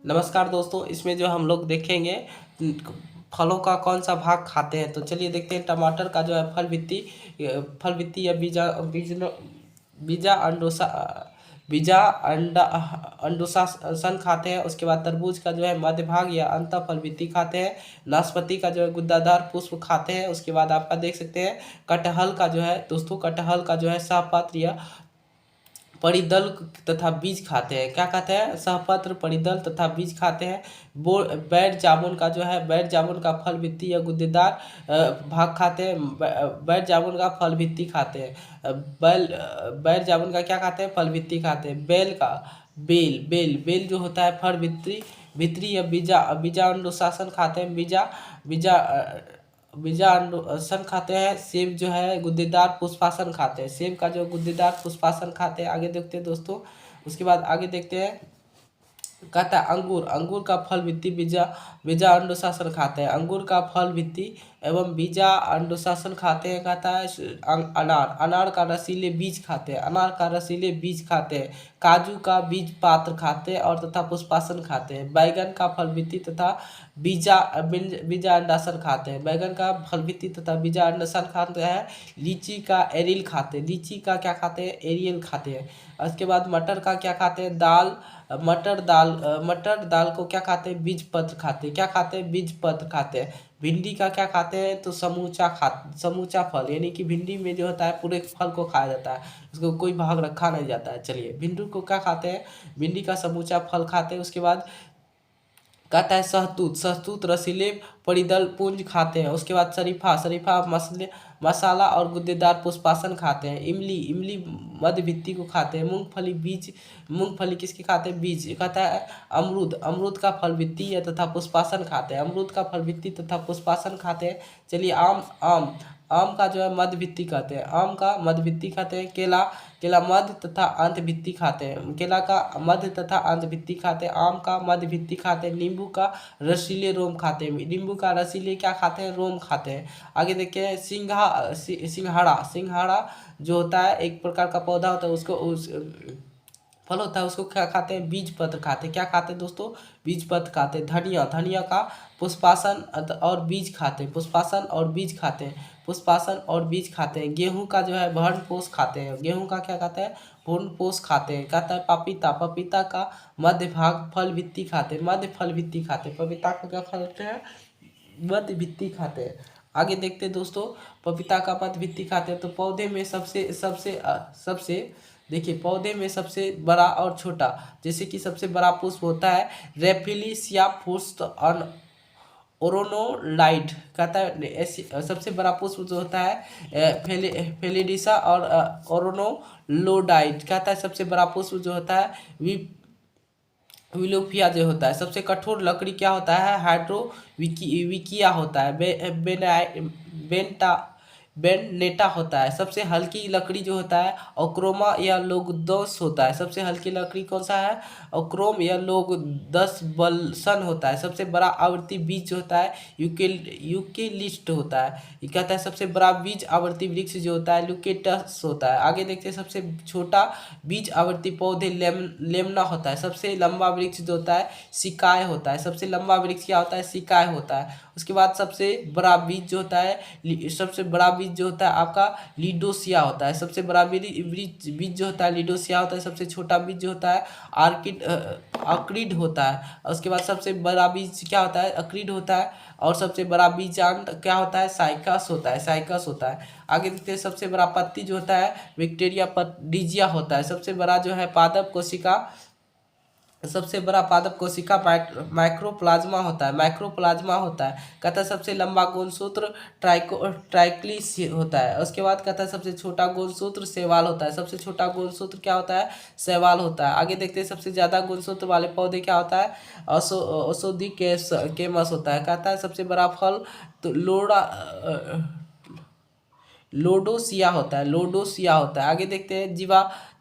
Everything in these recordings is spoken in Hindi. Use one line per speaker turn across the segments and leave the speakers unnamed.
नमस्कार दोस्तों, इसमें जो हम लोग देखेंगे फलों का कौन सा भाग खाते हैं। तो चलिए देखते हैं। टमाटर का जो है फल वित्ती या बीजा अंडोसा बीजा अंडा अंडोसासन खाते हैं। उसके बाद तरबूज का जो है मध्य भाग या अंत फल वित्ती खाते हैं। नाशपाती का जो है गुद्दादार पुष्प खाते हैं। उसके बाद आपका देख सकते हैं कटहल का जो है दोस्तों, कटहल का जो है सहपत्र या परिदल तथा बीज खाते हैं। क्या खाते हैं? सहपत्र, परिदल तथा बीज खाते हैं। बो बैर जामुन का जो है, बैर जामुन का फल भित्ती या गुद्देदार भाग खाते हैं। बैर जामुन का फल भित्ती खाते हैं। बैर जामुन का क्या खाते हैं? फल भित्ती खाते हैं। बेल जो होता है फल भित्री भित्री या बीजा बीजा अनुशासन खाते हैं। बीजा बीजा बीजा सन खाते हैं। सेब जो है गुद्देदार पुष्पासन खाते हैं। सेब का जो गुद्देदार पुष्पासन खाते हैं। आगे देखते हैं दोस्तों। उसके बाद आगे देखते हैं, कहता है अंगूर, अंगूर का फल भित्ति बीजा बीजा अंडोशासन खाते हैं। अंगूर का फल भित्ति एवं बीजा अंडोशासन खाते हैं। कहता है अनार, अनार का रसीले बीज खाते हैं। अनार का रसीले बीज खाते हैं। काजू का बीज पात्र खाते हैं और तथा पुष्पासन खाते हैं। बैगन का फल भित्ति तथा बीजा अंडासन खाते हैं। बैगन का फल भित्ति तथा बीजा अंडासन खाते हैं। लीची का एरियल खाते हैं। लीची का क्या खाते हैं? एरियल खाते हैं। उसके बाद मटर का क्या खाते हैं? दाल, मटर दाल को क्या खाते हैं? बीज पत्र खाते हैं। क्या खाते हैं? बीज पत्र खाते हैं। भिंडी का क्या खाते हैं? तो समूचा फल, यानी कि भिंडी में जो होता है पूरे फल को खाया जाता है, उसको कोई भाग रखा नहीं जाता है। चलिए, भिंडी को क्या खाते हैं? भिंडी का समूचा फल खाते हैं। उसके बाद कहता है शहतूत, शहतूत रसीले परिदल पुंज खाते हैं। उसके बाद शरीफा, शरीफा मसाला और गुद्देदार पुष्पासन खाते हैं। इमली, इमली मध्य भित्ति को खाते हैं। मूंगफली किसके खाते हैं? बीज। कहता है अमरूद, अमरूद का फल भित्ति या तथा पुष्पासन खाते हैं। अमरूद का फल भित्ति तथा पुष्पासन खाते हैं। चलिए, आम, आम आम का जो है मध्य भित्ति खाते हैं। आम का मध्य भित्ति खाते हैं। केला, केला मध्य तथा अंत भित्ति खाते हैं। केला का मध्य तथा अंत भित्ति खाते हैं। आम का मध्य भित्ति खाते हैं। नींबू का रसीले रोम खाते हैं। नींबू का रसीले क्या खाते हैं? रोम खाते हैं। आगे देखिए, सिंघाड़ा, सिंघाड़ा जो होता है एक प्रकार का पौधा होता है, उसको उस फल होता है, उसको क्या खाते हैं? बीज पत्र खाते हैं। क्या खाते हैं दोस्तों? बीज पत्र खाते हैं। धनिया, धनिया का पुष्पासन और बीज खाते हैं। पुष्पासन और बीज खाते हैं। पुष्पासन और बीज खाते हैं। गेहूं का जो है भरण पोष खाते हैं। गेहूं का क्या खाते हैं? भरण पोष खाते हैं। कहता है पपीता, पपीता का मध्य भाग फल भित्ति खाते हैं। मध्य फल भित्ति खाते हैं। पपीता को क्या खाते हैं? मध्य भित्ति खाते हैं। आगे देखते हैं दोस्तों, पपीता का मध्य भित्ति खाते हैं। तो पौधे में सबसे सबसे सबसे देखिए, पौधे में सबसे बड़ा और छोटा, जैसे कि सबसे बड़ा पुष्प होता है रेफिलिसिया फुस्ट ओरोनोलाइड। कहता है सबसे बड़ा पुष्प जो होता है फेलिडिसा और ओरोनोलोडाइड। कहता है सबसे बड़ा पुष्प जो होता है विलोफिया जो होता है। सबसे कठोर लकड़ी क्या होता है? विकिया होता है। बेंटा बेननेटा होता है। सबसे हल्की लकड़ी जो होता है ओक्रोमा या लोगदोस होता है। सबसे हल्की लकड़ी कौन सा है? ओक्रोम या लोगदस बल्सन होता है। सबसे बड़ा आवृत्ति बीज जो होता है यूकेलिस्ट होता है। ये कहता है सबसे बड़ा बीज आवृत्ति वृक्ष जो होता है ल्यूकेटस होता है। आगे देखते हैं, सबसे छोटा बीज आवृत्ति पौधे लेमना होता है। सबसे लंबा वृक्ष जो होता है सिकाय होता है। सबसे लंबा वृक्ष क्या होता है? सिकाय होता है। उसके बाद सबसे बड़ा बीज जो होता है, सबसे बड़ा बीज जो होता है आपका लीडोसिया होता है। सबसे बड़ा बीज जो होता है लीडोसिया होता है। सबसे छोटा बीज जो होता है अक्रीड होता है। उसके बाद सबसे बड़ा बीज क्या होता है? अक्रीड होता है। और सबसे बड़ा बीजांड क्या होता है? साइकस होता है। साइकस होता है। आगे देखते हैं, सबसे बड़ा पत्ती जो होता है विक्टेरिया पडिजिया होता है। सबसे बड़ा जो है पादप कोशिका, सबसे बड़ा पादप कोशिका माइक्रोप्लाज्मा होता है। माइक्रोप्लाज्मा होता है। कहता है सबसे लंबा गुणसूत्र ट्राइक्लिस होता है। उसके बाद कहता है सबसे छोटा गुणसूत्र शैवाल होता है। सबसे छोटा गुणसूत्र क्या होता है? शैवाल होता है। आगे देखते हैं, सबसे ज्यादा गुणसूत्र वाले पौधे क्या होता है? औषधि केमस होता है। कहता है सबसे बड़ा फल तो लोडोसिया होता है। लोडोसिया होता है। आगे देखते हैं,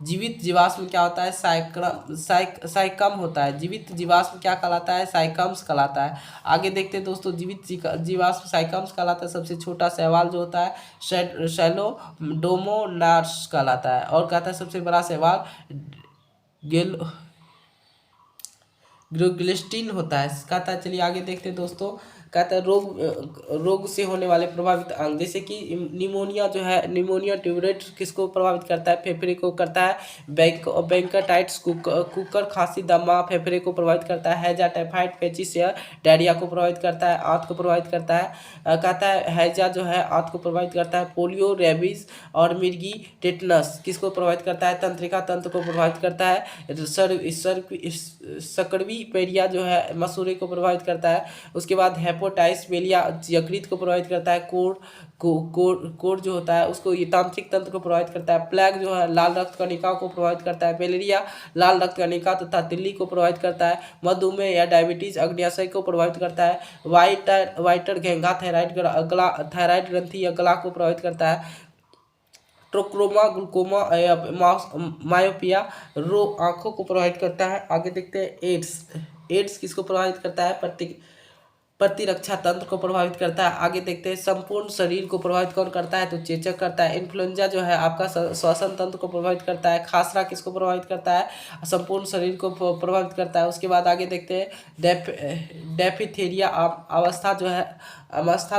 जीवित जीवाश्म क्या होता है? साइकम होता है। जीवित जीवाश्म क्या कहलाता है? साइकम्स कहलाता है। आगे देखते हैं दोस्तों, जीवित जीवाश्म साइकम्स कहलाता है। सबसे छोटा शैवाल जो होता है शैलोडोमोनास कहलाता है। और कहता है सबसे बड़ा शैवाल ग्लूकोस्टिन होता है। कहता है, चलिए आगे देखते हैं दोस्तों। कहता है रोग से होने वाले प्रभावित अंग, जैसे कि निमोनिया जो है, निमोनिया ट्यूबरेट किसको प्रभावित करता है? फेफड़े को करता है। बैंकटाइट्स कुकर खांसी दमा फेफड़े को प्रभावित करता है। हैजा टाइफाइड पेचिस या डायरिया को प्रभावित करता है, आंत को प्रभावित करता है। कहता है हैजा जो है आंत को प्रभावित करता है। पोलियो, रेबीज और मिर्गी टेटनस किसको प्रभावित करता है? तंत्रिका तंत्र को प्रभावित करता है। सकड़वी पेरिया जो है मसूड़े को प्रभावित करता है। उसके बाद हेपेटाइटिस बेलिया यकृत को प्रभावित करता है। कोड़ जो होता है उसको ये तांत्रिक तंत्र को प्रभावित करता है। प्लेग जो है लाल रक्त कणिकाओं को प्रभावित करता है। मलेरिया लाल रक्त कणिका तथा तिल्ली को प्रभावित करता है। मधुमेह या डायबिटीज अग्न्याशय को प्रभावित करता है। वाइटर घेंघा थायराइड ग्रंथि या गला को प्रभावित करता है। ट्रोक्रोमा ग्लूकोमा मायोपिया आंखों को प्रभावित करता है। आगे देखते हैं एड्स किसको प्रभावित करता है? प्रतिरक्षा तंत्र को प्रभावित करता है। आगे देखते हैं संपूर्ण शरीर को प्रभावित कौन करता है? तो चेचक करता है। इन्फ्लुएंजा जो है आपका श्वसन तंत्र को प्रभावित करता है। खासरा किसको प्रभावित करता है? संपूर्ण शरीर को प्रभावित करता है। उसके बाद आगे देखते हैं डेफिथेरिया अवस्था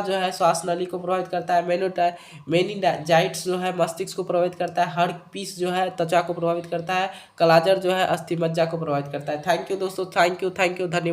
जो है श्वास नली को प्रभावित करता है। मेनिंजाइटिस जो है मस्तिष्क को प्रभावित करता है। हर्पीस जो है त्वचा को प्रभावित करता है। कलाजर जो है अस्थि मज्जा को प्रभावित करता है। थैंक यू दोस्तों, थैंक यू धन्यवाद।